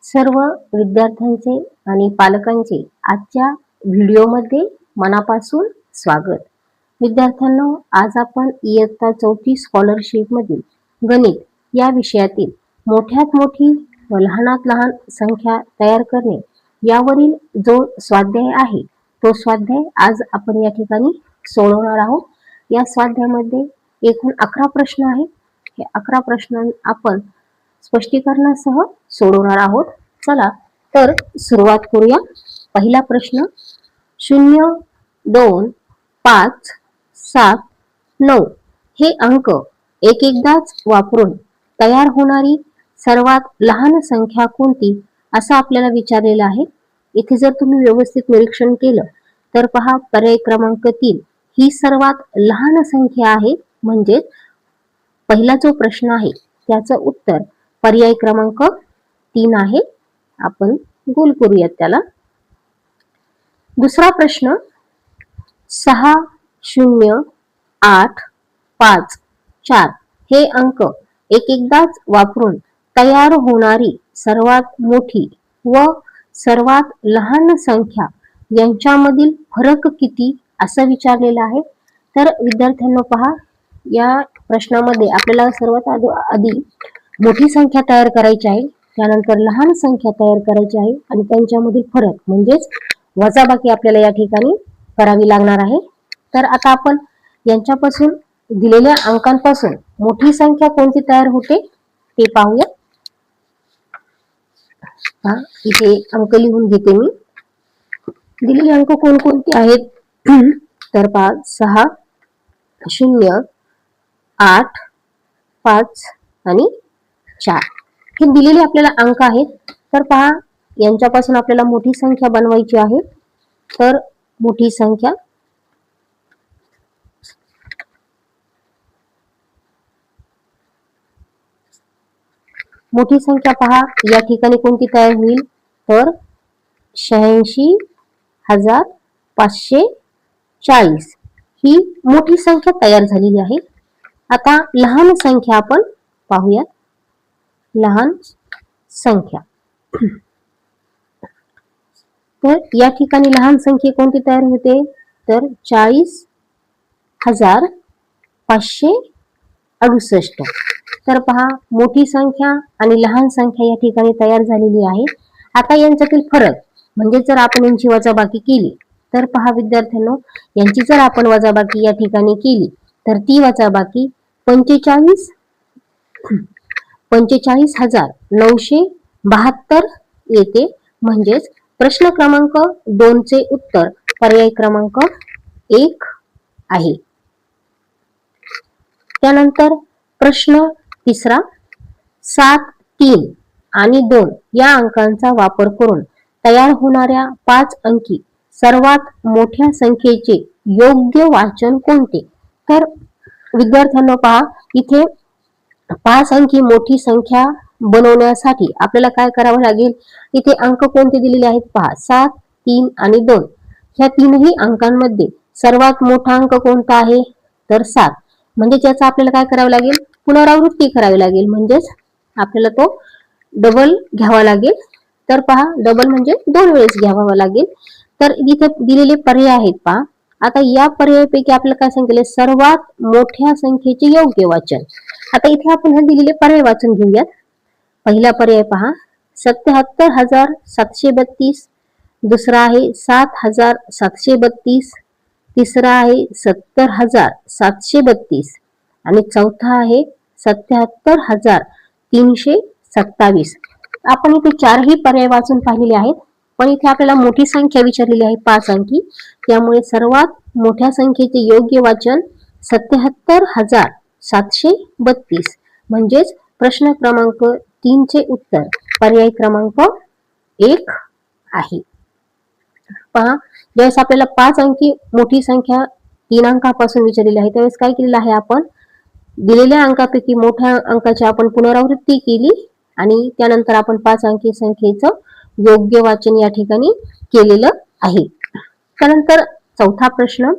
सर्व विद्यार्थ्यांचे आणि पालकांचे आजच्या व्हिडिओमध्ये मनापासून स्वागत. विद्यार्थ्यांनो, आज आपण इयत्ता 4थी स्कॉलरशिप मधील गणित या विषयातील मोठ्यात मोठी व लहानात लहान संख्या तयार करणे यावरील जो स्वाध्याय आहे तो स्वाध्याय आज आपण या ठिकाणी सोडवणार आहोत. या स्वाध्यायामध्ये एकूण 11 प्रश्न आहेत. हे 11 प्रश्न आपण स्पष्टीकरणासह सोडवणार आहोत. चला तर सुरुवात करूया. पहिला प्रश्न 0, 2, 5, 7, 9 हे अंक एक एकदाच वापरून तयार होणारी सर्वात लहान संख्या कोणती असं आपल्याला विचारलेलं आहे. इथे जर तुम्ही व्यवस्थित निरीक्षण केलं तर पहा, पर्याय क्रमांक 3 ही सर्वात लहान संख्या आहे. म्हणजे पहिला जो प्रश्न आहे त्याचं उत्तर पर्याय क्रमांक 3 आहे. आपण गोल करूयात त्याला. दुसरा प्रश्न 6, 0, 8, 5, 4 हे अंक एक एकदाच वापरून तयार होणारी सर्वात मोठी व सर्वात लहान संख्या यांच्यामधील फरक किती असं विचारलेलं आहे. तर विद्यार्थ्यांनो पहा, या प्रश्नामध्ये आपल्याला सर्वात आधी मोठी संख्या तयार करायची आहे, त्यानंतर लहान संख्या तयार करायची आहे आणि त्यांच्यामधील फरक म्हणजेच वजाबाकी आपल्याला या ठिकाणी करावी लागणार आहे. तर आता आपण यांच्यापासून दिलेल्या अंकांपासून मोठी संख्या कोणती तयार होते ते पाहूया. इथे अंक लिहून घेते मी. दिलेले अंक कोणकोणते आहेत तर पहा, 6, 0, 8, 5 आणि 4 हे दिलेले आपल्याला अंक आहेत. तर पहा, यांच्यापासून आपल्याला मोठी संख्या बनवायची आहे. तर मोठी संख्या पहा या ठिकाणी कोणती तयार होईल तर 86,540 ही मोठी संख्या तयार झालेली आहे. आता लहान संख्या आपण पाहूया. लहान संख्या तर या ठिकाणी लहान संख्या कोणती तयार होते तर 40,568. तर पहा, मोठी संख्या आणि लहान संख्या या ठिकाणी तयार झालेली आहे. आता यांच्यातील फरक म्हणजे जर आपण यांची वजाबाकी केली तर पहा विद्यार्थ्यांनो, यांची जर आपण वजाबाकी या ठिकाणी केली तर ती वजाबाकी 45,972 येते. म्हणजेच प्रश्न क्रमांक 2 चे उत्तर पर्याय क्रमांक 1 आहे. त्यानंतर प्रश्न तिसरा 7, 3 आणि 2 या अंकांचा वापर करून तयार होणाऱ्या 5 अंकी सर्वात मोठ्या संख्येचे योग्य वाचन कोणते. तर विद्यार्थ्यांनो पहा, इथे 5 अंकी मोठी संख्या बनवण्यासाठी आपल्याला काय करावं लागेल. इथे अंक कोणते दिलेले आहेत पहा, 7, 3 आणि 2. ह्या तीनही अंकांमध्ये सर्वात मोठा अंक कोणता आहे तर 7. म्हणजे त्याचा आपल्याला काय करावं लागेल, पुनरावृत्ती करावी लागेल. म्हणजेच आपल्याला तो डबल घ्यावा लागेल. तर पहा, डबल म्हणजे 2 वेळेस घ्यावा लागेल. तर इथे दिलेले पर्याय आहेत पहा. आता या पर्यायापैकी आपल्याला काय सांगितले, सर्वात मोठ्या संख्येचे योग्य वाचन. आता इथे आपण हे दिलेले पर्याय वाचन घेऊयात. पहिला पर्याय पहा, 77,732. दुसरा आहे 7,732. तिसरा आहे 70,732 आणि चौथा आहे 77,327. आपण इथे 4ही पर्याय वाचून पाहिलेले आहेत. पण इथे आपल्याला मोठी संख्या विचारलेली आहे 5 अंकी. त्यामुळे सर्वात मोठ्या संख्येचे योग्य वाचन 77,732. म्हणजेच प्रश्न क्रमांक 3 चे उत्तर पर्याय क्रमांक 1 आहे. पहा, ज्यावेळेस आपल्याला 5 अंकी मोठी संख्या 3 अंकापासून विचारलेली आहे त्यावेळेस काय केलेलं आहे, आपण दिलेल्या अंकापैकी मोठ्या अंकाची आपण पुनरावृत्ती केली आणि त्यानंतर आपण 5 अंकी संख्येचं योग्य वाचन या ठिकाणी केलेलं आहे. त्यानंतर चौथा प्रश्न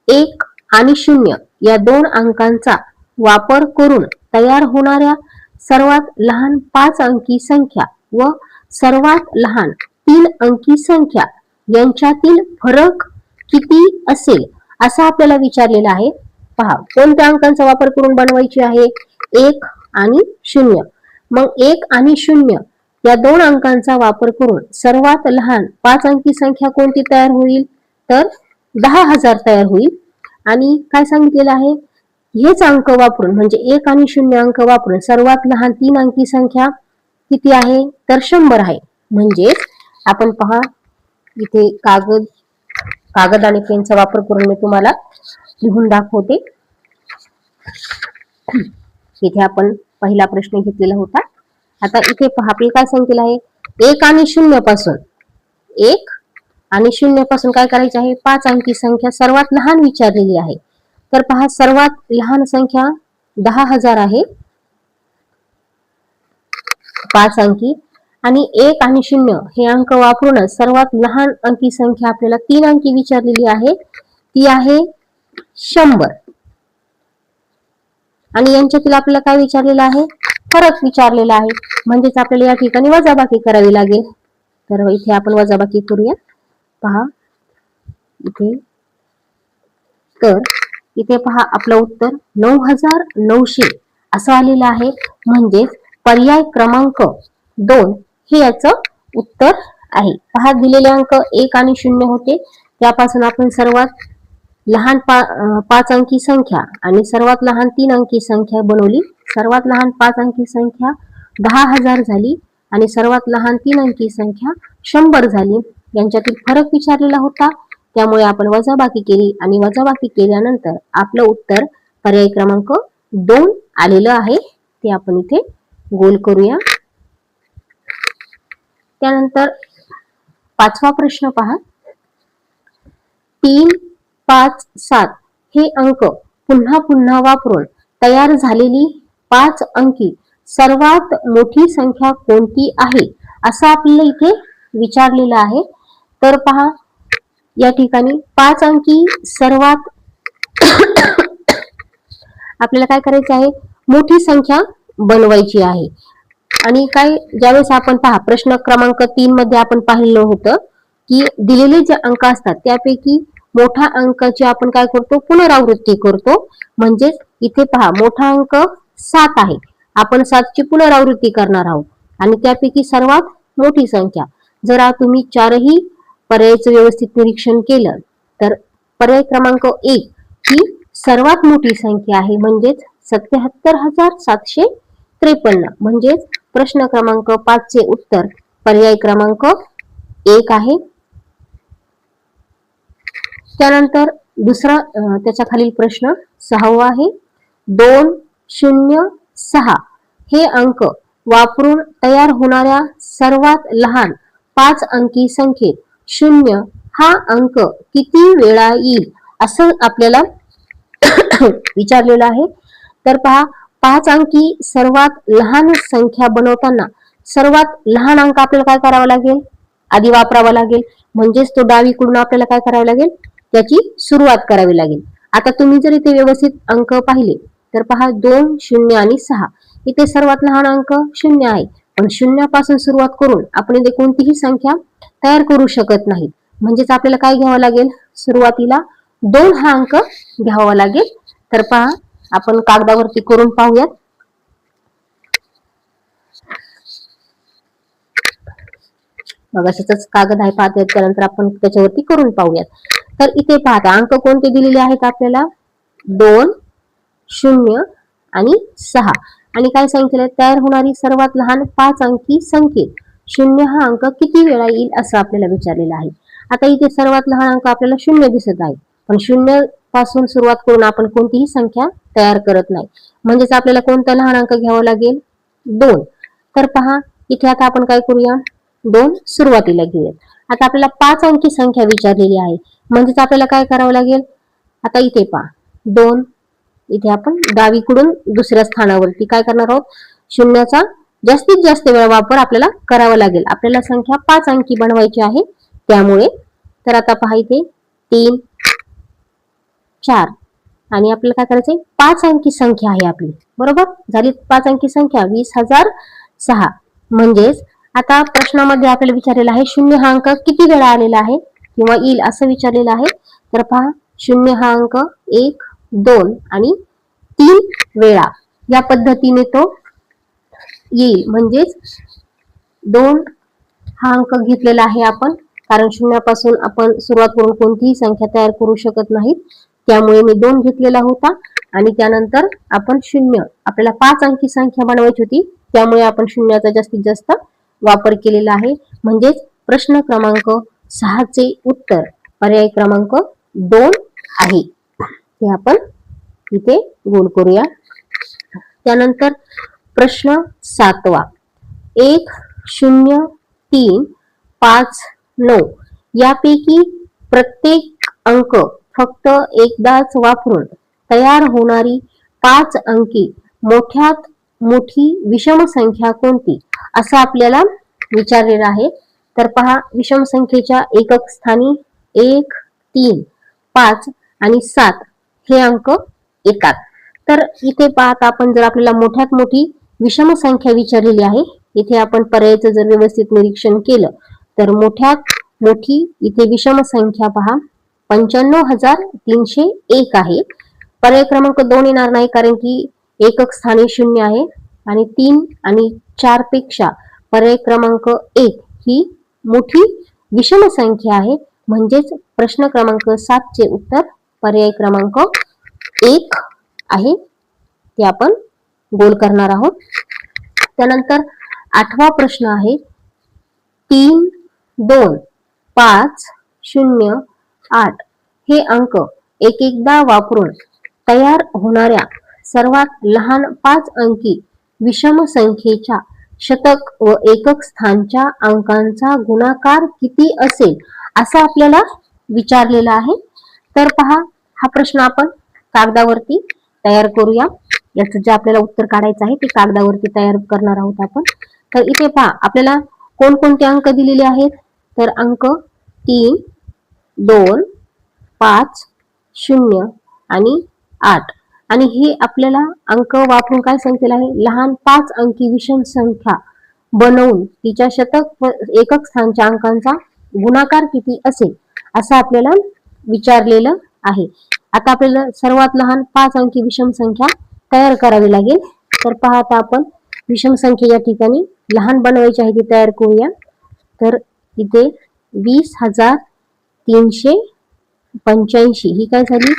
1 आणि 0 या 2 अंकांचा वापर करून तयार होणाऱ्या सर्वात लहान 5 अंकी संख्या व सर्वात लहान 3 अंकी संख्या यांच्यातील फरक किती असेल असं आपल्याला विचारलेलं आहे. पहा, कोणत्या अंकांचा वापर करून बनवायची आहे? 1 आणि 0. मग 1 आणि 0 या दोन अंकांचा वापर करून सर्वात लहान 5 अंकी संख्या कोणती तयार होईल? तर 10,000 तयार होईल. आणि काय सांगितलेलं आहे? हेच अंक वापरून म्हणजे 1 आणि 0 अंक वापरून सर्वात लहान 3 अंकी संख्या किती आहे? तर 100 आहे. म्हणजे आपण पहा, इथे कागद आणि पेनचा वापर करून मी तुम्हाला लिहून दाखवते. इथे आपण पहिला प्रश्न घेतलेला होता. आता इथे पहा, आपल्याला काय सांगितलेलं आहे? 1 आणि 0 पासून 1 आणि 0 पासून काय करायचे आहे? 5 अंकी संख्या सर्वात लहान विचारलेली आहे. तर पहा, सर्वात लहान संख्या 10,000 आहे 5 अंकी. आणि 1 आणि 0 हे अंक वापरून सर्वात लहान अंकी संख्या आपल्याला 3 अंकी विचारलेली आहे, ती आहे 100. आणि यांच्यातील आपल्याला काय विचारलेलं आहे? फरक विचारलेला आहे. म्हणजेच आपल्याला या ठिकाणी वजाबाकी करावी लागेल. तर इथे आपण वजाबाकी करूया. पहा इथे, तर इथे पहा आपलं उत्तर 9,900 असं आलेलं आहे. म्हणजेच पर्याय क्रमांक 2 हे याचं उत्तर आहे. पहा, दिलेले अंक 1 आणि 0 होते, त्यापासून आपण सर्वात लहान 5 अंकी संख्या आणि सर्वात लहान 3 अंकी संख्या बनवली. सर्वात लहान 5 अंकी संख्या 10,000 झाली आणि सर्वात लहान 3 अंकी संख्या 100 झाली. यांच्यातील फरक विचारलेला होता, त्यामुळे आपण वजाबाकी केली आणि वजाबाकी केल्यानंतर आपलं उत्तर पर्याय क्रमांक 2 आलेलं आहे. ते आपण इथे गोल करूया. त्यानंतर 5वा प्रश्न पहा. 3, 5, 7 हे अंक पुन्हा पुन्हा वापरून तयार झालेली 5 अंकी सर्वात मोठी संख्या कोणती आहे असं आपल्याला इथे विचारलेलं आहे. तर पहा, या ठिकाणी 5 अंकी सर्वात आपल्याला काय करायचं आहे? मोठी संख्या बनवायची आहे. आणि काय, ज्यावेळेस आपण पहा प्रश्न क्रमांक 3 मध्ये आपण पाहिलं होतं की दिलेले जे अंक असतात त्यापैकी मोठा अंकाची आपण काय करतो? पुनरावृत्ती करतो. म्हणजेच इथे पहा, मोठा अंक 7 आहे, आपण 7 ची पुनरावृत्ती करणार आहोत आणि त्यापैकी सर्वात मोठी संख्या. जर तुम्ही चारही पर्यायाचं व्यवस्थित निरीक्षण केलं तर पर्याय क्रमांक 1 ही सर्वात मोठी संख्या आहे, म्हणजेच 77,753. म्हणजेच प्रश्न क्रमांक 5 चे उत्तर पर्याय क्रमांक 1 आहे. त्यानंतर दुसरा त्याच्या खालील प्रश्न 6वा आहे. 2, 0, 6 हे अंक वापरून तयार होणाऱ्या सर्वात लहान 5 अंकी संख्येत 0 हा अंक किती वेळा येईल असं आपल्याला विचारलेलं आहे. तर पहा, 5 अंकी सर्वात लहान संख्या बनवताना सर्वात लहान अंक आपल्याला काय करावा लागेल? आधी वापरावा लागेल. म्हणजेच तो डावीकडून आपल्याला काय करावं लागेल? त्याची सुरुवात करावी लागेल. आता तुम्ही जर इथे व्यवस्थित अंक पाहिले तर पहा, 2, 0 आणि 6 इथे सर्वात लहान अंक 0 आहे. पण 0 पासून सुरुवात करून आपण इथे कोणतीही संख्या तयार करू शकत नाही. म्हणजेच आपल्याला काय घ्यावं लागेल? सुरुवातीला 2 हा अंक घ्यावा लागेल. तर पहा, आपण कागदावरती करून पाहूयात. मग अशाच कागद आहे पाहत, त्यानंतर आपण त्याच्यावरती करून पाहूयात. तर इथे पाहता अंक कोणते दिलेले आहेत आपल्याला? 2, 0 आणि 6. आणि काय सांगितलं? तयार होणारी सर्वात लहान 5 अंकी संख्येत 0 हा अंक किती वेळा येईल असं आपल्याला विचारलेलं आहे. आता इथे सर्वात लहान अंक आपल्याला 0 दिसत आहे, पण 0 पासून सुरुवात करून आपण कोणतीही संख्या तयार करत नाही. म्हणजेच आपल्याला कोणता लहान अंक घ्यावा लागेल? 2. तर पहा, इथे आता आपण काय करूया? 2 सुरुवातीला घेऊया. आता आपल्याला 5 अंकी संख्या विचारलेली आहे, म्हणजेच आपल्याला काय करावं लागेल? आता इथे पहा, 2 इथे आपण डावीकडून दुसऱ्या स्थानावरती काय करणार आहोत? 0चा जास्तीत जास्त वेळा वापर आपल्याला करावा लागेल. आपल्याला संख्या 5 अंकी बनवायची आहे त्यामुळे. तर आता पहा, इथे 3, 4 आणि आपल्याला काय करायचंय, 5 अंकी संख्या आहे आपली, बरोबर झाली 5 अंकी संख्या 20,006. म्हणजेच आता प्रश्नामध्ये आपल्याला विचारलेला आहे शून्य हा अंक किती वेळा आलेला आहे किंवा येईल असं विचारलेलं आहे. तर पहा, शून्य हा अंक 1, 2 आणि 3 वेळा या पद्धतीने तो येईल. म्हणजेच 2 हा अंक घेतलेला आहे आपण, कारण शून्यापासून आपण सुरुवात करून कोणतीही संख्या तयार करू शकत नाही, त्यामुळे मी 2 घेतलेला होता. आणि त्यानंतर आपण शून्य, आपल्याला 5 अंकी संख्या बनवायची होती, त्यामुळे आपण शून्याचा जास्तीत जास्त वापर केलेला आहे. म्हणजेच प्रश्न क्रमांक 6 चे उत्तर पर्याय क्रमांक 2 आहे. ते आपण इथे गोल करूया. त्यानंतर प्रश्न 7वा, 1, 0, 3, 5, 9 यापैकी प्रत्येक अंक फक्त एकदाच वापरून तयार होणारी 5 अंकी मोठ्यात मोठी विषम संख्या कोणती, असं आपल्याला विचारलेलं आहे. तर पहा, विषम संख्येच्या एकक स्थानी 1, 3, 5 आणि 7 हे अंक येतात. तर इथे पाहता आपण, जर आपल्याला मोठ्यात मोठी विषम संख्या विचारलेली आहे, इथे आपण पर्यायाचं जर व्यवस्थित निरीक्षण केलं तर मोठ्यात मोठी इथे विषम संख्या पहा 95,301 आहे. पर्याय क्रमांक 2 येणार नाही, कारण की एकक स्थानी 0 आहे आणि 3 आणि 4 पेक्षा पर्याय क्रमांक 1 ही मोठी विषम संख्या आहे. म्हणजेच प्रश्न क्रमांक 7 चे उत्तर पर्याय क्रमांक 1 आहे. ते आपण गोल करणार आहोत. त्यानंतर 8वा प्रश्न आहे, 3, 2, 5, 0, 8 हे अंक एक एकदा वापरून तयार होणाऱ्या सर्वात लहान 5 अंकी विषम संख्येच्या शतक व एकक स्थानच्या अंकांचा गुणाकार किती असेल, असं आपल्याला विचारलेला आहे. तर पहा, हा प्रश्न आपण कागदावरती तयार करूया. याचं जे आपल्याला उत्तर काढायचं आहे ते कागदावरती तयार करणार आहोत आपण. तर इथे पहा, आपल्याला कोणकोणते अंक दिलेले आहेत. तर अंक 3, 2, 5, 0 आणि 8 आणि हे आपल्याला अंक वापरून काय सांगितलेलं आहे, लहान 5 अंकी विषम संख्या बनवून तिच्या शतक व एकक स्थानच्या अंकांचा गुणाकार किती असेल असं आपल्याला विचारलेलं आहे. आता आपल्याला सर्वात लहान 5 अंकी विषम संख्या तयार करावी लागेल. तर पहा, आता आपण विषम संख्येच्या ठिकाणी लहान बनवायची आहे ती तयार करूया. तर इथे 20,385 ही काय झाली,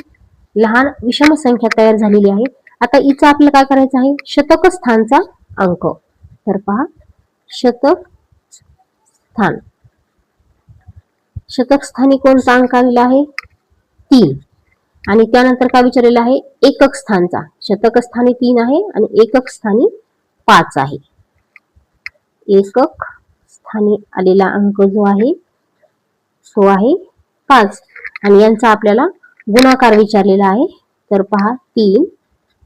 लहान विषम संख्या तयार झालेली आहे. आता हिचा आपल्याला काय करायचं आहे, शतक स्थानचा अंक. तर पहा, शतक स्थान, शतक स्थानी कोणता अंक आलेला आहे, 3. आणि त्यानंतर काय विचारलेलं आहे, एकक स्थानचा. शतक स्थानी 3 आहे आणि एकक स्थानी 5 आहे. एकक स्थानी आलेला अंक जो आहे तो आहे 5 आणि यांचा आपल्याला गुणाकार विचारलेला आहे. तर पहा, 3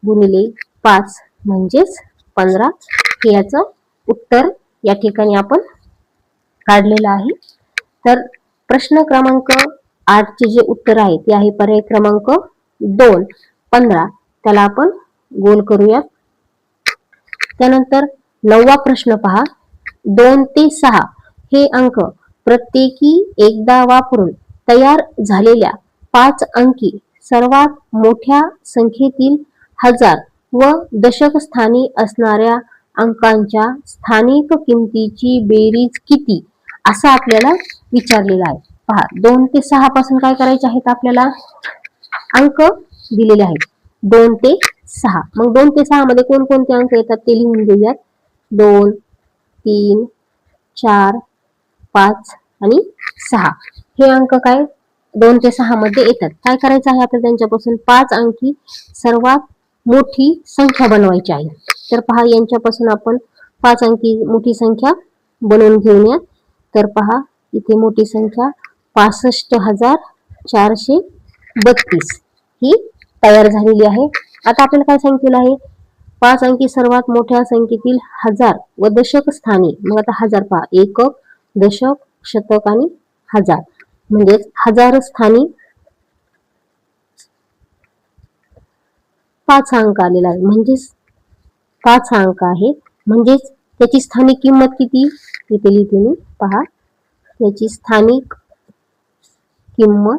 गुणिले 5 म्हणजेच 15 हे याचं उत्तर या ठिकाणी आपण काढलेलं आहे. तर प्रश्न क्रमांक 8 चे जे उत्तर आहे ते आहे पर्याय क्रमांक 2, 15. त्याला आपण गोल करूया. त्यानंतर 9वा प्रश्न पहा, 2 ते 6 हे अंक प्रत्येकी एकदा वापरून तयार झालेल्या 5 अंकी सर्वात मोठ्या संख्येतील हजार व दशक स्थानी असणाऱ्या अंकांच्या स्थानिक किमतीची बेरीज किती, असं आपल्याला विचारलेलं आहे. पहा, 2 ते 6 पासून काय करायचे आहेत, आपल्याला अंक दिलेले आहेत 2 ते 6. मग 2 ते 6 मध्ये कोणकोणते अंक येतात ते लिहून घेऊयात. 2, 3, 4, 5 आणि 6 हे अंक काय 2 ते 6 मध्ये येतात. काय करायचं आहे आपल्याला, त्यांच्यापासून 5 अंकी सर्वात मोठी संख्या बनवायची आहे. तर पहा, यांच्यापासून आपण 5 अंकी मोठी संख्या बनवून घेऊया. तर पहा, इथे मोठी संख्या 65,432 ही तयार झालेली आहे. आता आपल्याला काय सांगितलेलं आहे, 5 अंकी सर्वात मोठ्या संख्येतील हजार व दशक स्थानी. मग आता हजार पहा, एकक, दशक, शतक आणि हजार. म्हणजेच हजार स्थानी 5 अंक आलेला आहे, म्हणजेच 5 अंक आहे. म्हणजेच त्याची स्थानिक किंमत किती इथे लिहिते मी पहा. त्याची स्थानिक किंमत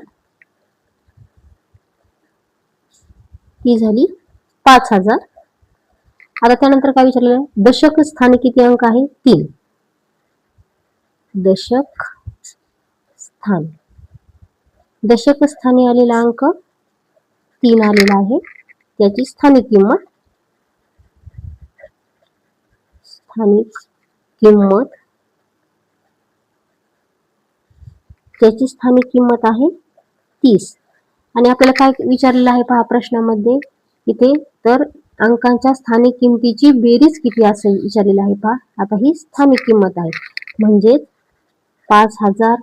ती झाली 5000. आता त्यानंतर काय विचारलेलं आहे, दशक स्थानी किती अंक आहे 3. दशक स्थान, दशक स्थानी आलेला अंक 3 आलेला आहे. त्याची स्थानिक किंमत, त्याची स्थानिक किंमत आहे 30. आणि आपल्याला काय विचारलेलं आहे पहा प्रश्नामध्ये इथे, तर अंकांच्या स्थानिक किमतीची बेरीज किती असं विचारलेलं आहे पहा. आता ही स्थानिक किंमत आहे, म्हणजे 5000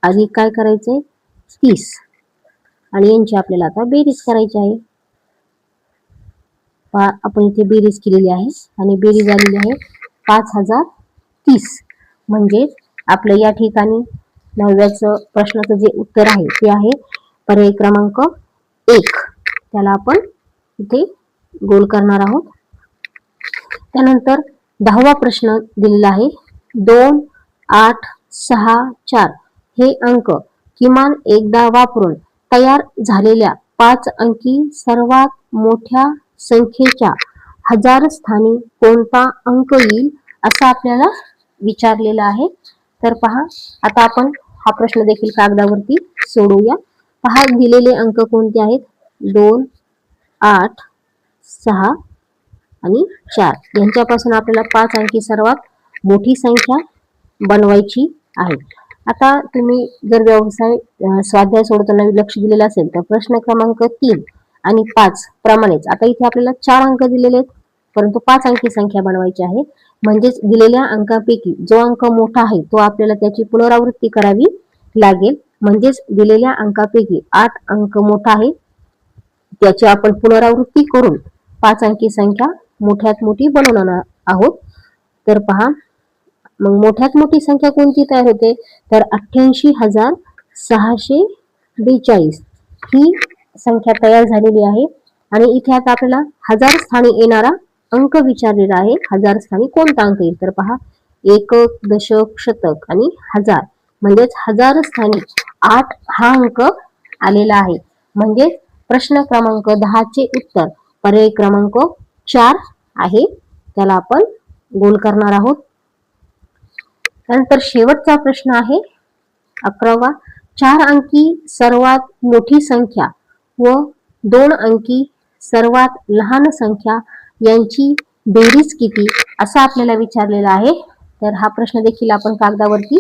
अधिक काय करायचंय 30, आणि यांची आपल्याला आता बेरीज करायची आहे. पहा आपण इथे बेरीज केलेली आहे आणि बेरीज आलेली आहे 5030. म्हणजे आपलं या ठिकाणी 9व्या प्रश्नाचं जे उत्तर आहे ते आहे पर्याय क्रमांक 1. त्याला आपण इथे गोल करणार आहोत. त्यानंतर 10वा प्रश्न दिलेला आहे, 2, 8, 6, 4 हे अंक किमान एकदा वापरून तयार झालेल्या 5 अंकी सर्वात मोठ्या संख्येच्या 1000 स्थानी कोणता अंक येईल असं आपल्याला विचारलेलं आहे. तर पहा आता आपण हा प्रश्न देखील कागदावरती सोडवूया. पहा दिलेले अंक कोणते आहेत, 2, 8, 6 आणि 4 यांच्यापासून आपल्याला 5 अंकी सर्वात मोठी संख्या बनवायची आहे. आता तुम्ही जर व्यवसाय स्वाध्याय सोडताना लक्ष दिलेलं असेल तर प्रश्न क्रमांक 3 आणि 5 प्रमाणेच आता इथे आपल्याला 4 अंक दिलेले आहेत, परंतु 5 अंकी संख्या बनवायची आहे. म्हणजेच दिलेल्या अंकापैकी जो अंक मोठा आहे तो आपल्याला त्याची पुनरावृत्ती करावी लागेल. म्हणजेच दिलेल्या अंकापैकी 8 अंक मोठा आहे त्याची आपण पुनरावृत्ती करून 5 अंकी संख्या मोठ्यात मोठी बनवणार आहोत. तर पहा मग मोठ्यात मोठी संख्या कोणती तयार होते, तर 88,642 ही संख्या तयार झालेली आहे. आणि इथे आता आपल्याला 1000 स्थानी येणारा अंक विचारलेला आहे. 1000 स्थानी कोणता अंक येईल, तर पहा एकक, दशक, शतक आणि 1000. म्हणजेच 1000 स्थानी 8 हा अंक आलेला आहे. म्हणजे प्रश्न क्रमांक 10 चे उत्तर पर्याय क्रमांक 4 आहे. त्याला आपण गोल करणार आहोत. त्यानंतर शेवटचा प्रश्न आहे 11वा, 4 अंकी सर्वात मोठी संख्या व 2 अंकी सर्वात लहान संख्या यांची बेरीज किती असा आपल्याला विचारलेला आहे. तर हा प्रश्न देखील आपण कागदावरती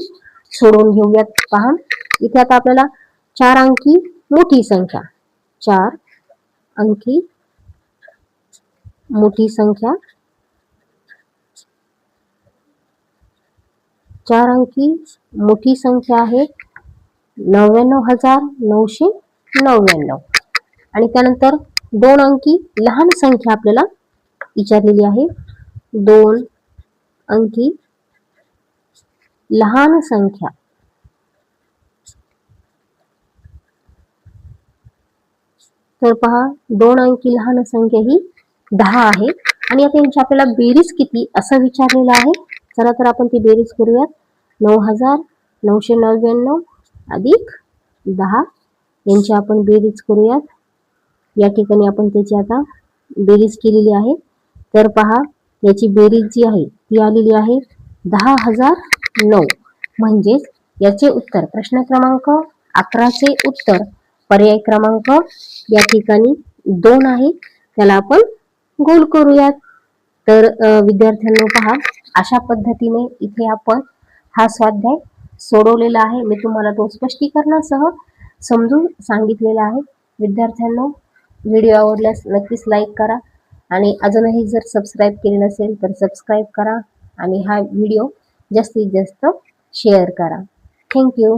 सोडवून घेऊयात. पहा इथे आता आपल्याला 4 अंकी मोठी संख्या, 4 अंकी मोठी संख्या, 4 अंकी मोठी संख्या आहे 99,999. आणि त्यानंतर 2 अंकी लहान संख्या आपल्याला विचारलेली आहे. 2 अंकी लहान संख्या, तर पहा 2 अंकी लहान संख्या ही 10 आहे. आणि आता यांची आपल्याला बेरीज किती असं विचारलेलं आहे. चला तर आपण ती बेरीज करूयात. 9,999 अधिक 10 यांची आपण बेरीज करूयात. या ठिकाणी आपण त्याची आता बेरीज केलेली आहे. तर पहा याची बेरीज जी आहे ती आलेली आहे 10,009. म्हणजेच याचे उत्तर प्रश्न क्रमांक 11 चे उत्तर पर्याय क्रमांक या ठिकाणी 2 आहे. त्याला आपण गोल करूयात. तर विद्यार्थ्यांनो पहा अशा पद्धतीने इथे आपण हा स्वाध्याय सोडवलेला आहे. मी तुम्हाला तो स्पष्टीकरणासह समजून सांगितलेला आहे. विद्यार्थ्यांनो व्हिडिओ आवडल्यास नक्कीच लाईक करा आणि अजूनही जर सबस्क्राईब केले नसेल तर सबस्क्राईब करा आणि हा व्हिडिओ जास्तीत जास्त शेअर करा. थँक्यू.